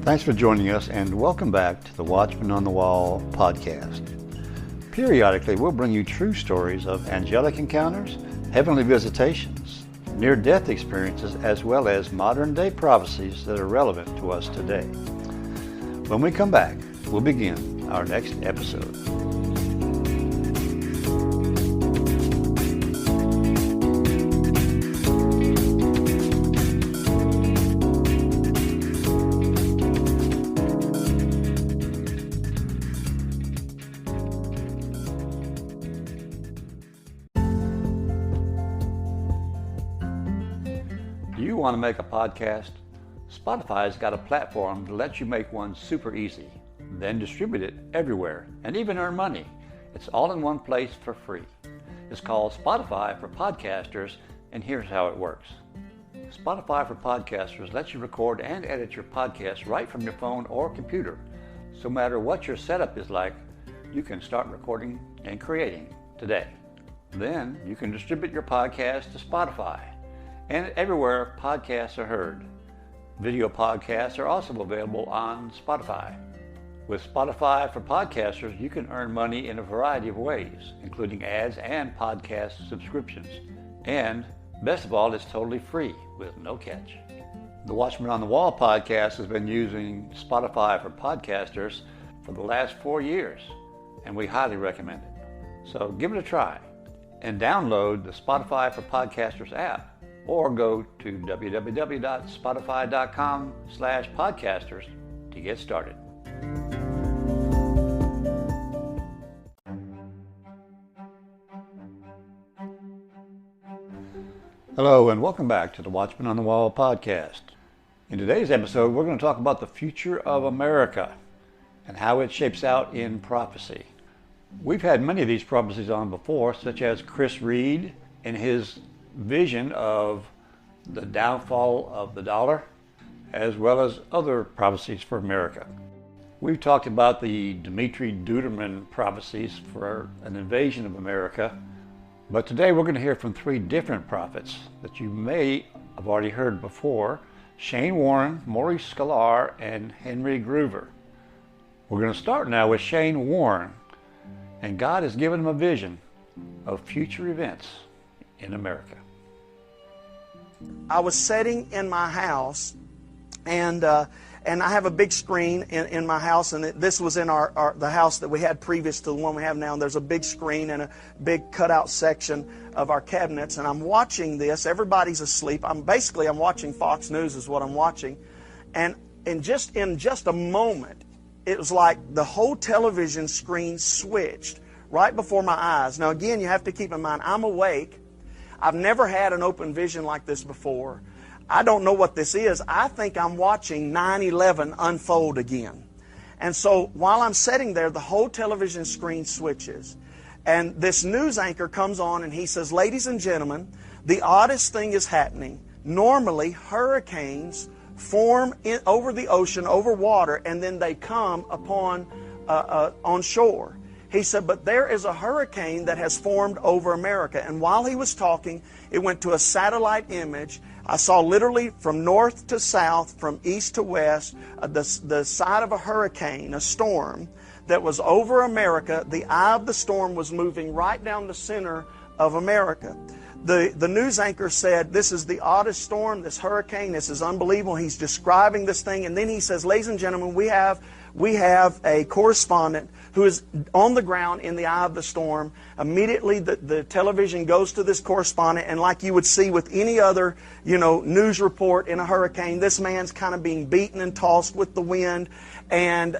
Thanks for joining us and welcome back to the Watchman on the Wall podcast. Periodically, we'll bring you true stories of angelic encounters, heavenly visitations, near-death experiences, as well as modern-day prophecies that are relevant to us today. When we come back, we'll begin our next episode. Do you want to make a podcast? Spotify's got a platform to let you make one super easy, then distribute it everywhere and even earn money. It's all in one place for free. It's called Spotify for Podcasters, and here's how it works. Spotify for Podcasters lets you record and edit your podcast right from your phone or computer. So no matter what your setup is like, you can start recording and creating today. Then you can distribute your podcast to Spotify and everywhere podcasts are heard. Video podcasts are also available on Spotify. With Spotify for Podcasters, you can earn money in a variety of ways, including ads and podcast subscriptions. And best of all, it's totally free with no catch. The Watchman on the Wall podcast has been using Spotify for Podcasters for the last 4 years, and we highly recommend it. So give it a try and download the Spotify for Podcasters app, or go to www.spotify.com/podcasters to get started. Hello and welcome back to the Watchman on the Wall podcast. In today's episode, we're going to talk about the future of America and how it shapes out in prophecy. We've had many of these prophecies on before, such as Chris Reed and his vision of the downfall of the dollar, as well as other prophecies for America. We've talked about the Dmitri Duderman prophecies for an invasion of America, but today we're going to hear from 3 different prophets that you may have already heard before: Shane Warren, Maurice Sklar, and Henry Gruver. We're going to start now with Shane Warren, and God has given him a vision of future events in America. I was sitting in my house, and I have a big screen in my house, and this was in the house that we had previous to the one we have now. And there's a big screen and a big cutout section of our cabinets, and I'm watching this. Everybody's asleep. I'm watching Fox News is what I'm watching, and in just a moment, it was like the whole television screen switched right before my eyes. Now again, you have to keep in mind, I'm awake. I've never had an open vision like this before. I don't know what this is. I think I'm watching 9/11 unfold again. And so while I'm sitting there, the whole television screen switches. And this news anchor comes on and he says, "Ladies and gentlemen, the oddest thing is happening. Normally, hurricanes form over the ocean, over water, and then they come upon on shore." He said, "But there is a hurricane that has formed over America." And while he was talking, it went to a satellite image. I saw literally from north to south, from east to west, the side of a hurricane, a storm that was over America. The eye of the storm was moving right down the center of America. The news anchor said, "This is the oddest storm, this hurricane, this is unbelievable." He's describing this thing, and then he says, "Ladies and gentlemen, we have a correspondent who is on the ground in the eye of the storm." Immediately the television goes to this correspondent, and like you would see with any other news report in a hurricane, this man's kind of being beaten and tossed with the wind, and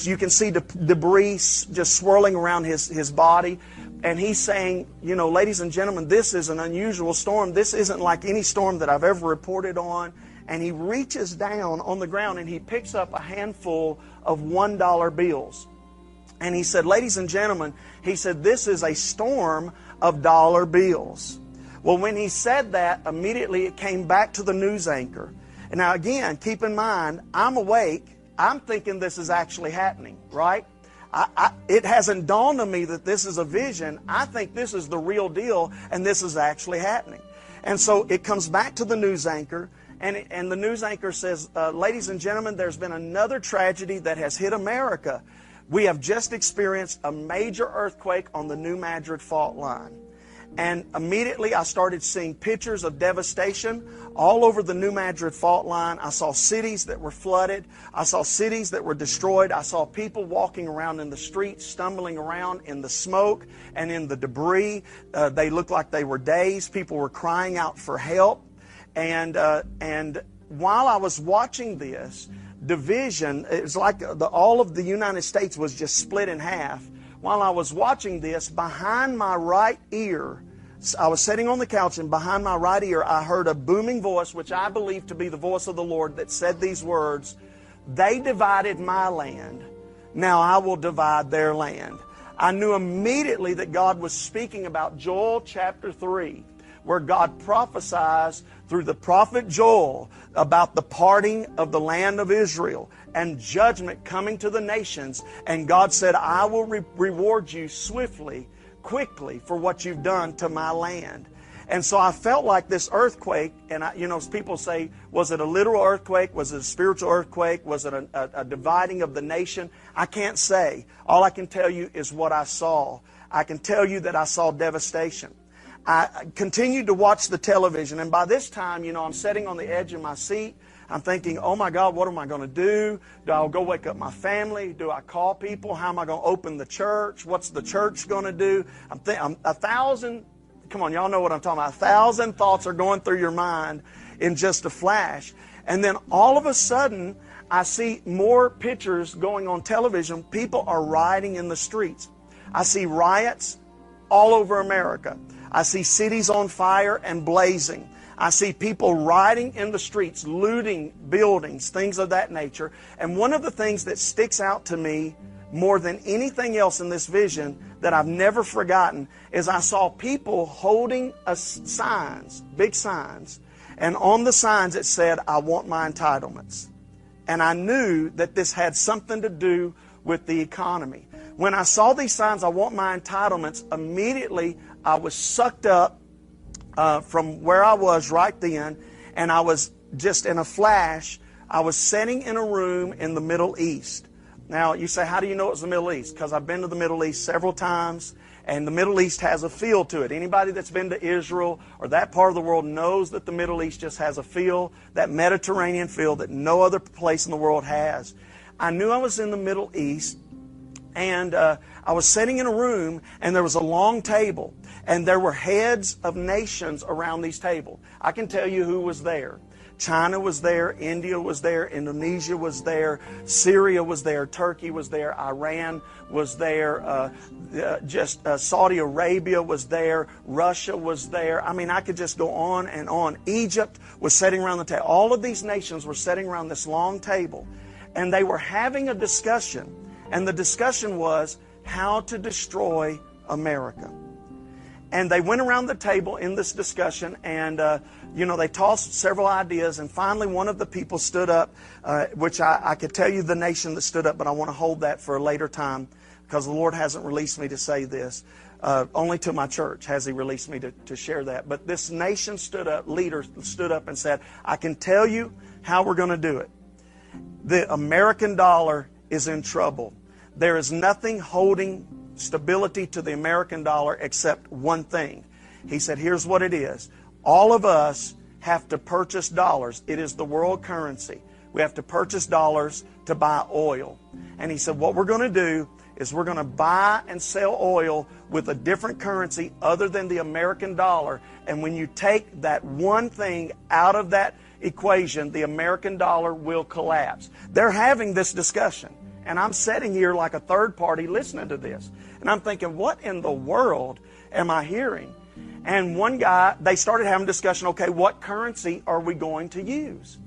you can see debris just swirling around his body. And he's saying, "Ladies and gentlemen, this is an unusual storm. This isn't like any storm that I've ever reported on." And he reaches down on the ground and he picks up a handful of $1 bills. And he said, "Ladies and gentlemen," he said, "this is a storm of dollar bills." Well, when he said that, immediately it came back to the news anchor. And now again, keep in mind, I'm awake. I'm thinking this is actually happening, right? It hasn't dawned on me that this is a vision. I think this is the real deal, and this is actually happening. And so it comes back to the news anchor, And the news anchor says, ladies and gentlemen, there's been another tragedy that has hit America. We have just experienced a major earthquake on the New Madrid fault line. And immediately I started seeing pictures of devastation all over the New Madrid fault line. I saw cities that were flooded. I saw cities that were destroyed. I saw people walking around in the streets, stumbling around in the smoke and in the debris. They looked like they were dazed. People were crying out for help. And while I was watching this division, it was like all of the United States was just split in half. While I was watching this, behind my right ear, I was sitting on the couch, and behind my right ear, I heard a booming voice, which I believe to be the voice of the Lord, that said these words, "They divided my land, now I will divide their land." I knew immediately that God was speaking about Joel chapter 3, where God prophesies through the prophet Joel about the parting of the land of Israel and judgment coming to the nations. And God said, "I will reward you swiftly, quickly for what you've done to my land." And so I felt like this earthquake, and people say, was it a literal earthquake? Was it a spiritual earthquake? Was it a dividing of the nation? I can't say. All I can tell you is what I saw. I can tell you that I saw devastation. I continued to watch the television, and by this time, I'm sitting on the edge of my seat. I'm thinking, oh my God, what am I going to do? Do I go wake up my family? Do I call people? How am I going to open the church? What's the church going to do? I'm 1,000, come on, y'all know what I'm talking about. 1,000 thoughts are going through your mind in just a flash. And then all of a sudden, I see more pictures going on television. People are rioting in the streets. I see riots all over America. I see cities on fire and blazing. I see people rioting in the streets, looting buildings, things of that nature. And one of the things that sticks out to me more than anything else in this vision that I've never forgotten is I saw people holding signs, big signs. And on the signs it said, "I want my entitlements." And I knew that this had something to do with the economy. When I saw these signs, "I want my entitlements," immediately I was sucked up from where I was right then, and I was just in a flash, I was sitting in a room in the Middle East. Now, you say, how do you know it was the Middle East? Because I've been to the Middle East several times, and the Middle East has a feel to it. Anybody that's been to Israel or that part of the world knows that the Middle East just has a feel, that Mediterranean feel that no other place in the world has. I knew I was in the Middle East, and I was sitting in a room, and there was a long table, and there were heads of nations around these tables. I can tell you who was there. China was there, India was there, Indonesia was there, Syria was there, Turkey was there, Iran was there, Saudi Arabia was there, Russia was there. I mean, I could just go on and on. Egypt was sitting around the table. All of these nations were sitting around this long table, and they were having a discussion. And the discussion was how to destroy America. And they went around the table in this discussion, and they tossed several ideas, and finally one of the people stood up, which I could tell you the nation that stood up, but I want to hold that for a later time because the Lord hasn't released me to say this. Only to my church has He released me to share that. But this nation stood up, leader stood up and said, "I can tell you how we're going to do it. The American dollar is in trouble. There is nothing holding stability to the American dollar except one thing." He said, "Here's what it is. All of us have to purchase dollars. It is the world currency. We have to purchase dollars to buy oil." And he said, what we're going to do is we're going to buy and sell oil with a different currency other than the American dollar. And when you take that one thing out of that equation, the American dollar will collapse. They're having this discussion. And I'm sitting here like a third party listening to this. And I'm thinking, what in the world am I hearing? And one guy, they started having a discussion, okay, what currency are we going to use?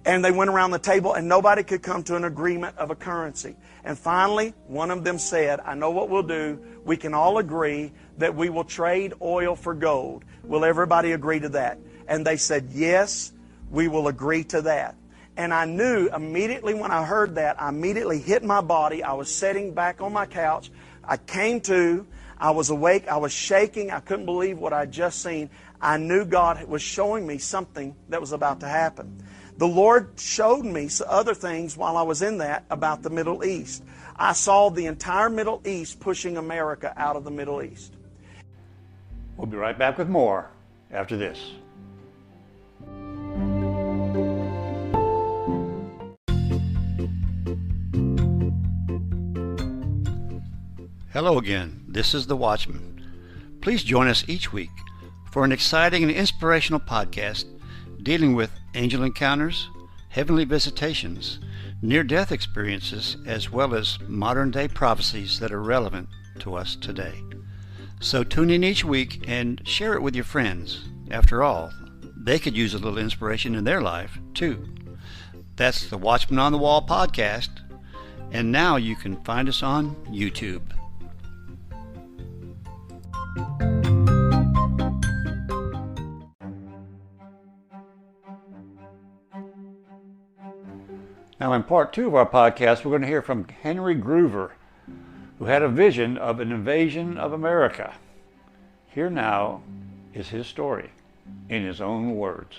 And they went around the table and nobody could come to an agreement of a currency. And finally, one of them said, "I know what we'll do. We can all agree that we will trade oil for gold. Will everybody agree to that?" And they said, "Yes, we will agree to that." And I knew immediately when I heard that, I immediately hit my body. I was sitting back on my couch. I came to. I was awake. I was shaking. I couldn't believe what I'd just seen. I knew God was showing me something that was about to happen. The Lord showed me other things while I was in that about the Middle East. I saw the entire Middle East pushing America out of the Middle East. We'll be right back with more after this. Hello again, this is The Watchman. Please join us each week for an exciting and inspirational podcast dealing with angel encounters, heavenly visitations, near-death experiences, as well as modern-day prophecies that are relevant to us today. So tune in each week and share it with your friends. After all, they could use a little inspiration in their life, too. That's the Watchman on the Wall podcast, and now you can find us on YouTube. Now in part 2 of our podcast, we're going to hear from Henry Gruver, who had a vision of an invasion of America. Here now is his story, in his own words.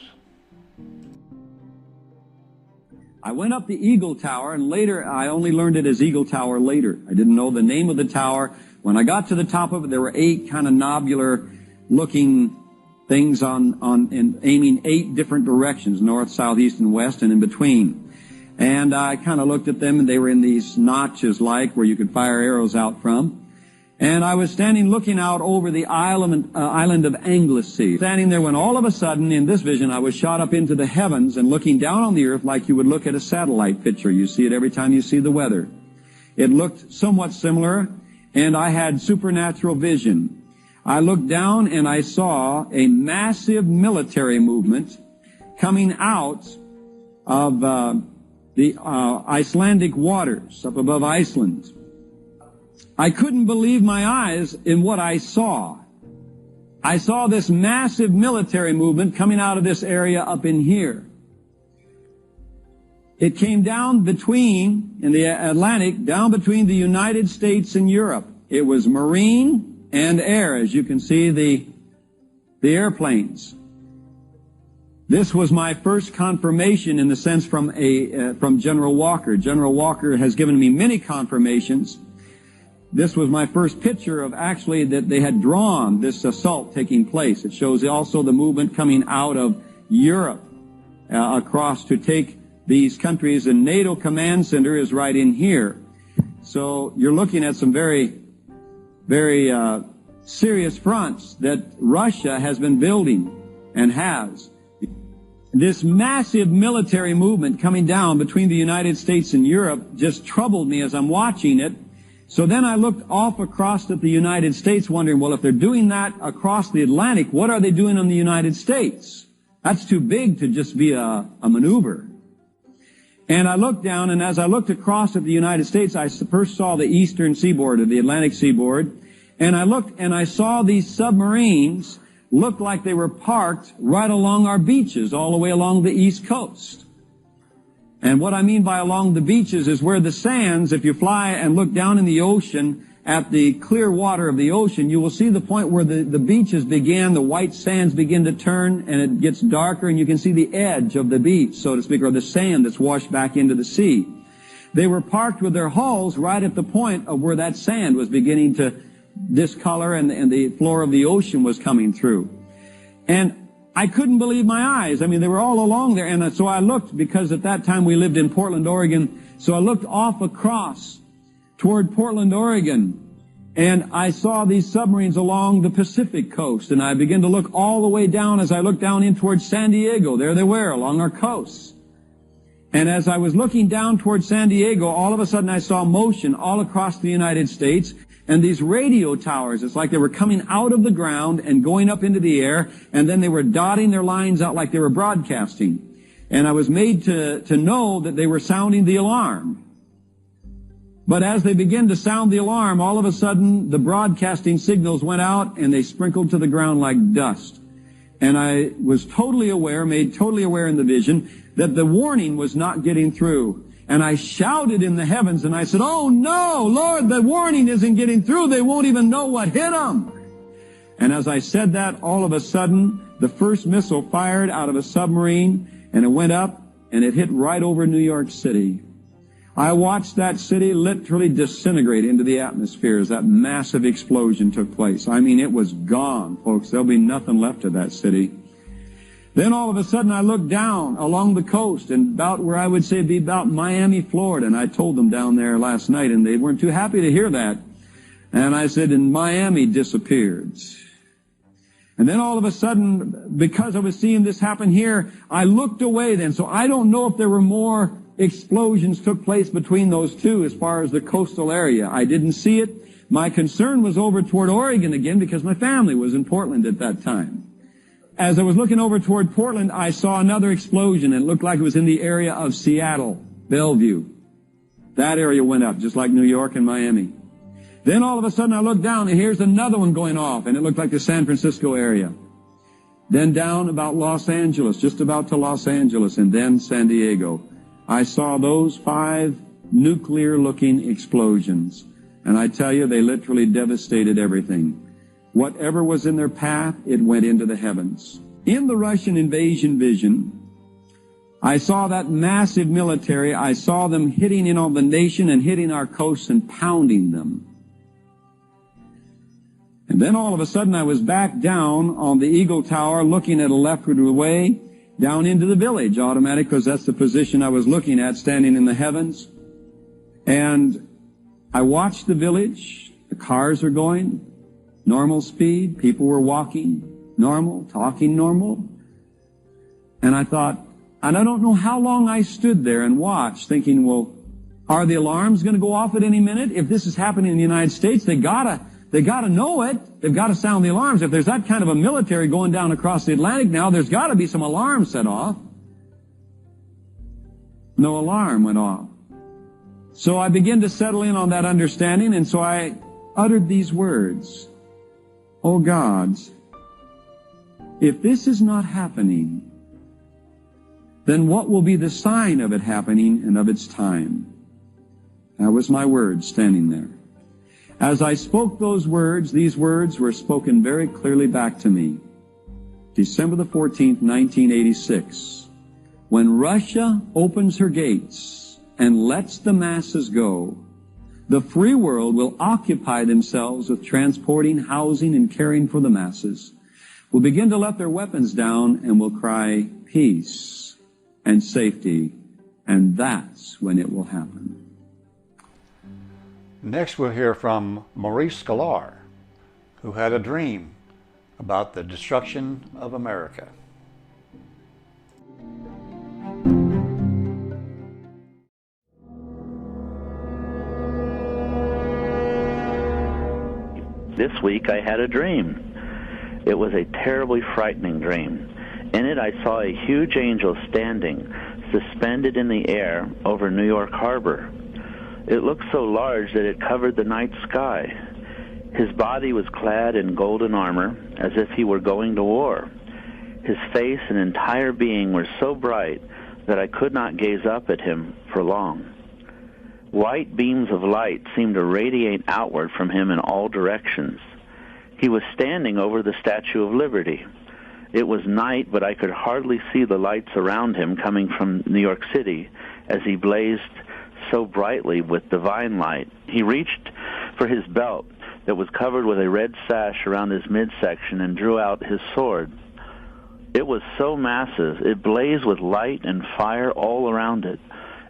I went up the Eagle Tower, and later, I only learned it as Eagle Tower later. I didn't know the name of the tower. When I got to the top of it, there were 8 kind of nobular looking things aiming 8 different directions, north, south, east, and west, and in between. And I kind of looked at them, and they were in these notches like where you could fire arrows out from. And I was standing looking out over the island of Anglesey. Standing there when all of a sudden, in this vision, I was shot up into the heavens and looking down on the earth like you would look at a satellite picture. You see it every time you see the weather. It looked somewhat similar, and I had supernatural vision. I looked down and I saw a massive military movement coming out of the Icelandic waters up above Iceland. I couldn't believe my eyes in what I saw. I saw this massive military movement coming out of this area up in here. It came down in the Atlantic, down between the United States and Europe. It was marine and air, as you can see the airplanes. This was my first confirmation in the sense from General Walker. General Walker has given me many confirmations. This was my first picture of actually that they had drawn this assault taking place. It shows also the movement coming out of Europe across to take these countries, and NATO command center is right in here. So you're looking at some very, very serious fronts that Russia has been building and has. This massive military movement coming down between the United States and Europe just troubled me as I'm watching it. So then I looked off across at the United States wondering, well, if they're doing that across the Atlantic, what are they doing on the United States? That's too big to just be a maneuver. And I looked down, and as I looked across at the United States, I first saw the eastern seaboard, or the Atlantic seaboard, and I looked and I saw these submarines look like they were parked right along our beaches, all the way along the East Coast. And what I mean by along the beaches is where the sands, if you fly and look down in the ocean at the clear water of the ocean, you will see the point where the beaches begin, the white sands begin to turn, and it gets darker, and you can see the edge of the beach, so to speak, or the sand that's washed back into the sea. They were parked with their hulls right at the point of where that sand was beginning to discolor and the floor of the ocean was coming through. And I couldn't believe my eyes. I mean, they were all along there. And so I looked, because at that time we lived in Portland, Oregon. So I looked off across toward Portland, Oregon. And I saw these submarines along the Pacific coast. And I began to look all the way down as I looked down in towards San Diego. There they were along our coast. And as I was looking down towards San Diego, all of a sudden I saw motion all across the United States. And these radio towers, it's like they were coming out of the ground and going up into the air, and then they were dotting their lines out like they were broadcasting. And I was made to know that they were sounding the alarm. But as they began to sound the alarm, all of a sudden the broadcasting signals went out and they sprinkled to the ground like dust. And I was totally aware, made totally aware in the vision, that the warning was not getting through. And I shouted in the heavens, and I said, "Oh no, Lord, the warning isn't getting through. They won't even know what hit them." And as I said that, all of a sudden, the first missile fired out of a submarine, and it went up, and it hit right over New York City. I watched that city literally disintegrate into the atmosphere as that massive explosion took place. I mean, it was gone, folks. There'll be nothing left of that city. Then all of a sudden I looked down along the coast and about where I would say be about Miami, Florida. And I told them down there last night, and they weren't too happy to hear that. And I said, and Miami disappeared. And then all of a sudden, because I was seeing this happen here, I looked away then. So I don't know if there were more explosions took place between those two as far as the coastal area. I didn't see it. My concern was over toward Oregon again because my family was in Portland at that time. As I was looking over toward Portland, I saw another explosion. It looked like it was in the area of Seattle, Bellevue. That area went up, just like New York and Miami. Then all of a sudden I looked down, and here's another one going off, and it looked like the San Francisco area. Then down about Los Angeles, just about to Los Angeles, and then San Diego. I saw those 5 nuclear-looking explosions. And I tell you, they literally devastated everything. Whatever was in their path, it went into the heavens. In the Russian invasion vision, I saw that massive military. I saw them hitting in on the nation and hitting our coasts and pounding them. And then all of a sudden I was back down on the Eagle Tower looking at a leftward way down into the village automatic, because that's the position I was looking at, standing in the heavens. And I watched the village. The cars are going normal speed. People were walking normal, talking normal. And I thought, and I don't know how long I stood there and watched, thinking, well, are the alarms going to go off at any minute? If this is happening in the United States, they gotta know it. They've got to sound the alarms. If there's that kind of a military going down across the Atlantic now, there's got to be some alarms set off. No alarm went off. So I began to settle in on that understanding, and so I uttered these words. Oh God, if this is not happening, then what will be the sign of it happening and of its time? That was my words standing there. As I spoke those words, these words were spoken very clearly back to me. December the 14th, 1986. When Russia opens her gates and lets the masses go, the free world will occupy themselves with transporting, housing, and caring for the masses, will begin to let their weapons down, and will cry peace and safety, and that's when it will happen. Next we'll hear from Maurice Sklar, who had a dream about the destruction of America. This week I had a dream. It was a terribly frightening dream. In it I saw a huge angel standing, suspended in the air over New York Harbor. It looked so large that it covered the night sky. His body was clad in golden armor, as if he were going to war. His face and entire being were so bright that I could not gaze up at him for long. White beams of light seemed to radiate outward from him in all directions. He was standing over the Statue of Liberty. It was night, but I could hardly see the lights around him coming from New York City as he blazed so brightly with divine light. He reached for his belt that was covered with a red sash around his midsection and drew out his sword. It was so massive, it blazed with light and fire all around it.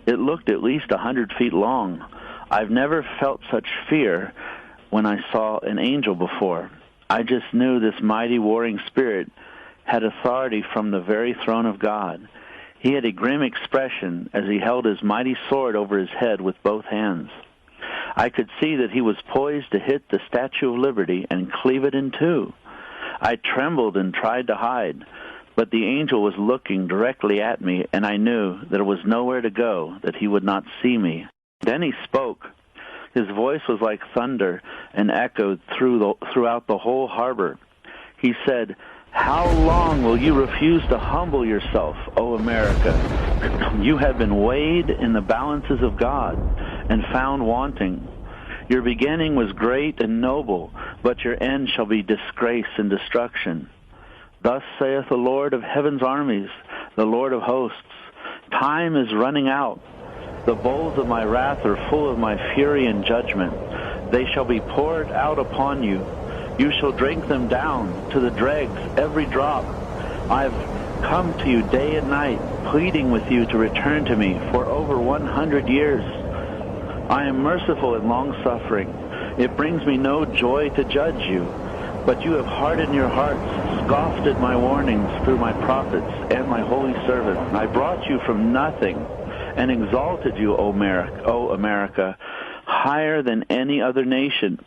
It looked at least 100 feet long. I've never felt such fear when I saw an angel before. I just knew this mighty warring spirit had authority from the very throne of God. He had a grim expression as he held his mighty sword over his head with both hands. I could see that he was poised to hit the Statue of Liberty and cleave it in two. I trembled and tried to hide, but the angel was looking directly at me, and I knew there was nowhere to go, that he would not see me. Then he spoke. His voice was like thunder and echoed throughout the whole harbor. He said, How long will you refuse to humble yourself, O America? You have been weighed in the balances of God and found wanting. Your beginning was great and noble, but your end shall be disgrace and destruction. Thus saith the Lord of heaven's armies, the Lord of hosts, time is running out. The bowls of my wrath are full of my fury and judgment. They shall be poured out upon you. You shall drink them down to the dregs, every drop. I've come to you day and night, pleading with you to return to me for over 100 years. I am merciful and long-suffering. It brings me no joy to judge you. But you have hardened your hearts, scoffed at my warnings through my prophets and my holy servant. I brought you from nothing and exalted you, O America, higher than any other nation.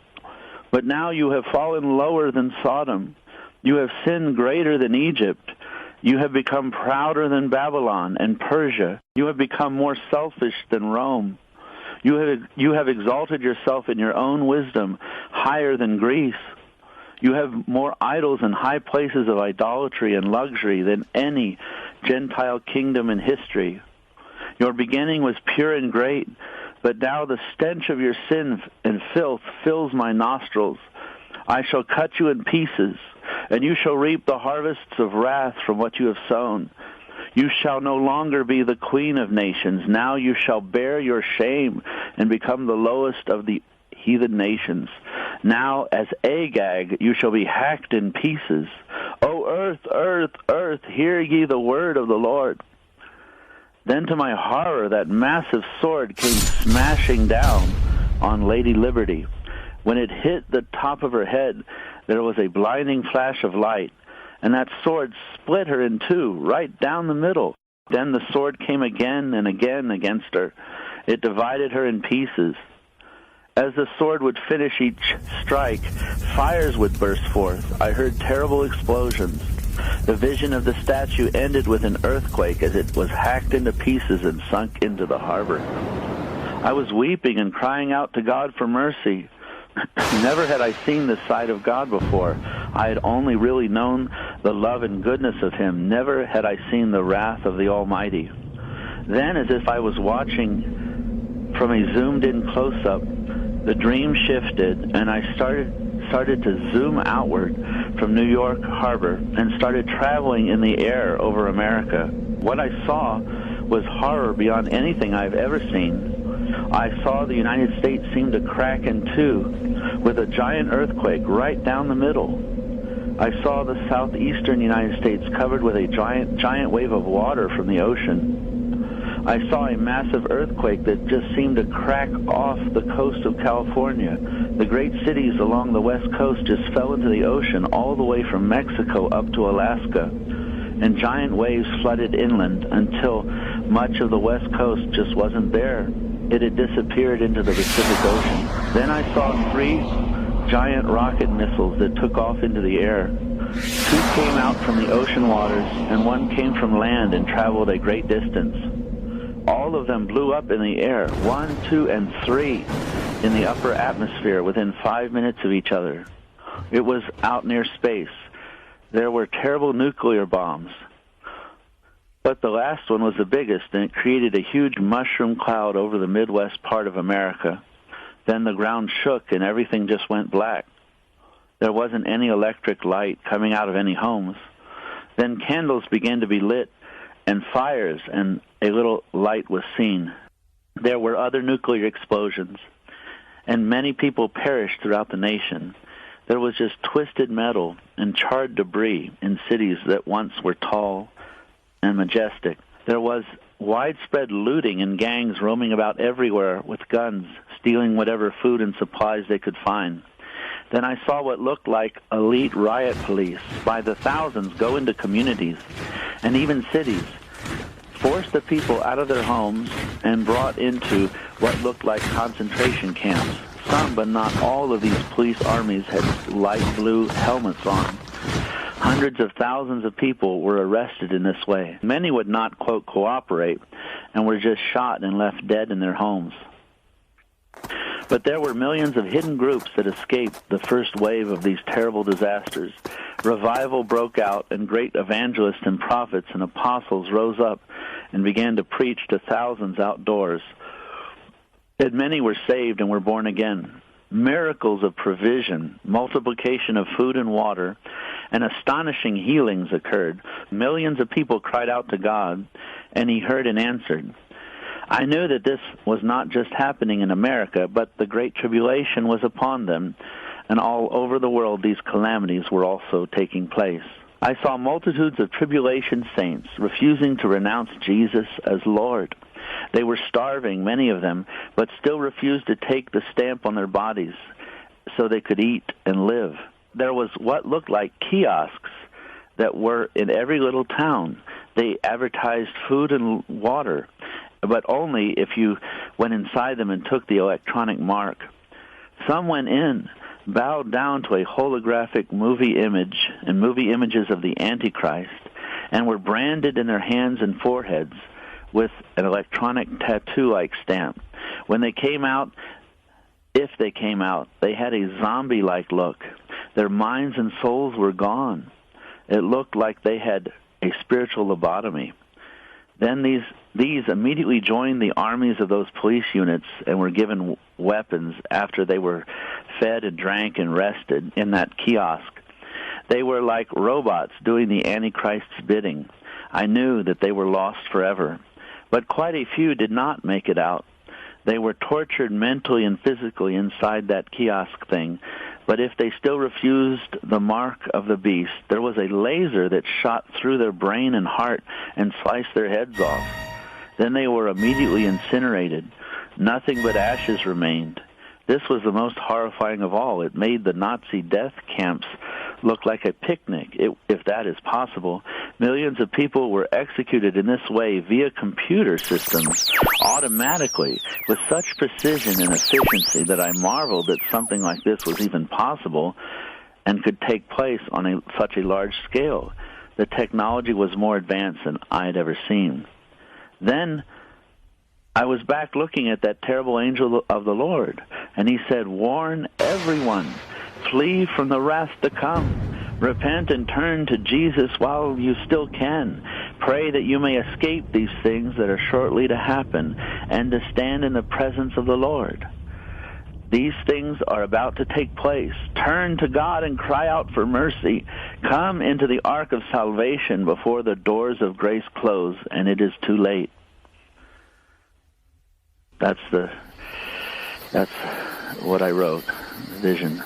But now you have fallen lower than Sodom. You have sinned greater than Egypt. You have become prouder than Babylon and Persia. You have become more selfish than Rome. You have exalted yourself in your own wisdom, higher than Greece. You have more idols and high places of idolatry and luxury than any Gentile kingdom in history. Your beginning was pure and great, but now the stench of your sin and filth fills my nostrils. I shall cut you in pieces, and you shall reap the harvests of wrath from what you have sown. You shall no longer be the queen of nations. Now you shall bear your shame and become the lowest of the heathen nations. Now, as Agag, you shall be hacked in pieces. O earth, earth, earth, hear ye the word of the Lord. Then to my horror, that massive sword came smashing down on Lady Liberty. When it hit the top of her head, there was a blinding flash of light, and that sword split her in two, right down the middle. Then the sword came again and again against her. It divided her in pieces. As the sword would finish each strike, fires would burst forth. I heard terrible explosions. The vision of the statue ended with an earthquake as it was hacked into pieces and sunk into the harbor. I was weeping and crying out to God for mercy. Never had I seen this side of God before. I had only really known the love and goodness of Him. Never had I seen the wrath of the Almighty. Then, as if I was watching from a zoomed-in close-up, the dream shifted, and I started to zoom outward from New York Harbor and started traveling in the air over America. What I saw was horror beyond anything I've ever seen. I saw the United States seem to crack in two with a giant earthquake right down the middle. I saw the southeastern United States covered with a giant wave of water from the ocean. I saw a massive earthquake that just seemed to crack off the coast of California. The great cities along the west coast just fell into the ocean all the way from Mexico up to Alaska. And giant waves flooded inland until much of the west coast just wasn't there. It had disappeared into the Pacific Ocean. Then I saw 3 giant rocket missiles that took off into the air. 2 came out from the ocean waters, and 1 came from land and traveled a great distance. All of them blew up in the air, 1, 2, and 3, in the upper atmosphere within 5 minutes of each other. It was out near space. There were terrible nuclear bombs. But the last one was the biggest, and it created a huge mushroom cloud over the Midwest part of America. Then the ground shook, and everything just went black. There wasn't any electric light coming out of any homes. Then candles began to be lit, and fires, and a little light was seen. There were other nuclear explosions, and many people perished throughout the nation. There was just twisted metal and charred debris in cities that once were tall and majestic. There was widespread looting and gangs roaming about everywhere with guns, stealing whatever food and supplies they could find. Then I saw what looked like elite riot police by the thousands go into communities and even cities, forced the people out of their homes and brought into what looked like concentration camps. Some, but not all of these police armies had light blue helmets on. Hundreds of thousands of people were arrested in this way. Many would not, quote, cooperate and were just shot and left dead in their homes. But there were millions of hidden groups that escaped the first wave of these terrible disasters. Revival broke out, and great evangelists and prophets and apostles rose up and began to preach to thousands outdoors. And many were saved and were born again. Miracles of provision, multiplication of food and water, and astonishing healings occurred. Millions of people cried out to God, and he heard and answered. I knew that this was not just happening in America, but the Great Tribulation was upon them, and all over the world these calamities were also taking place. I saw multitudes of tribulation saints refusing to renounce Jesus as Lord. They were starving, many of them, but still refused to take the stamp on their bodies so they could eat and live. There was what looked like kiosks that were in every little town. They advertised food and water, but only if you went inside them and took the electronic mark. Some went in, bowed down to a holographic movie image and movie images of the Antichrist, and were branded in their hands and foreheads with an electronic tattoo-like stamp. When they came out, if they came out, they had a zombie-like look. Their minds and souls were gone. It looked like they had a spiritual lobotomy. Then these immediately joined the armies of those police units and were given weapons after they were fed and drank and rested in that kiosk. They were like robots doing the Antichrist's bidding. I knew that they were lost forever. But quite a few did not make it out. They were tortured mentally and physically inside that kiosk thing. But if they still refused the mark of the beast, there was a laser that shot through their brain and heart and sliced their heads off. Then they were immediately incinerated. Nothing but ashes remained. This was the most horrifying of all. It made the Nazi death camps look like a picnic, if that is possible. Millions of people were executed in this way via computer systems, automatically, with such precision and efficiency that I marveled that something like this was even possible and could take place on such a large scale. The technology was more advanced than I had ever seen. Then I was back looking at that terrible angel of the Lord, and he said, "Warn everyone, flee from the wrath to come. Repent and turn to Jesus while you still can. Pray that you may escape these things that are shortly to happen and to stand in the presence of the Lord. These things are about to take place. Turn to God and cry out for mercy. Come into the ark of salvation before the doors of grace close, and it is too late." That's what I wrote, vision.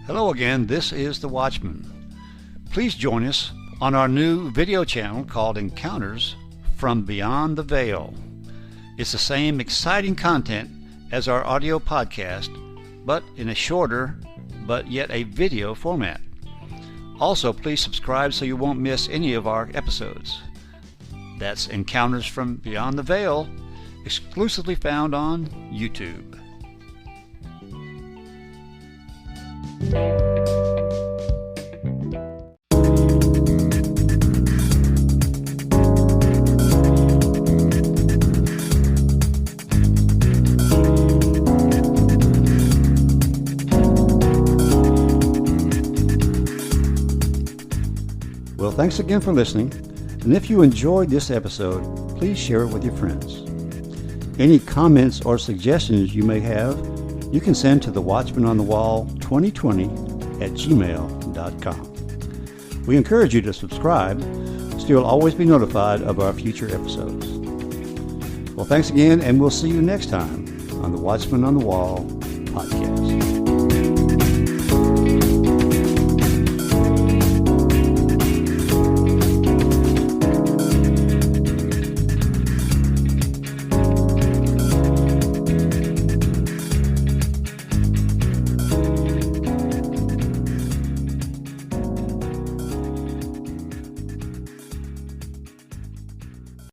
Hello again, this is The Watchman. Please join us on our new video channel called Encounters from Beyond the Veil. It's the same exciting content as our audio podcast, but in a shorter, but yet a video format. Also, please subscribe so you won't miss any of our episodes. That's Encounters from Beyond the Veil, exclusively found on YouTube. Well, thanks again for listening, and if you enjoyed this episode, please share it with your friends. Any comments or suggestions you may have, you can send to thewatchmanonthewall2020@gmail.com. We encourage you to subscribe so you'll always be notified of our future episodes. Well, thanks again, and we'll see you next time on the Watchman on the Wall podcast.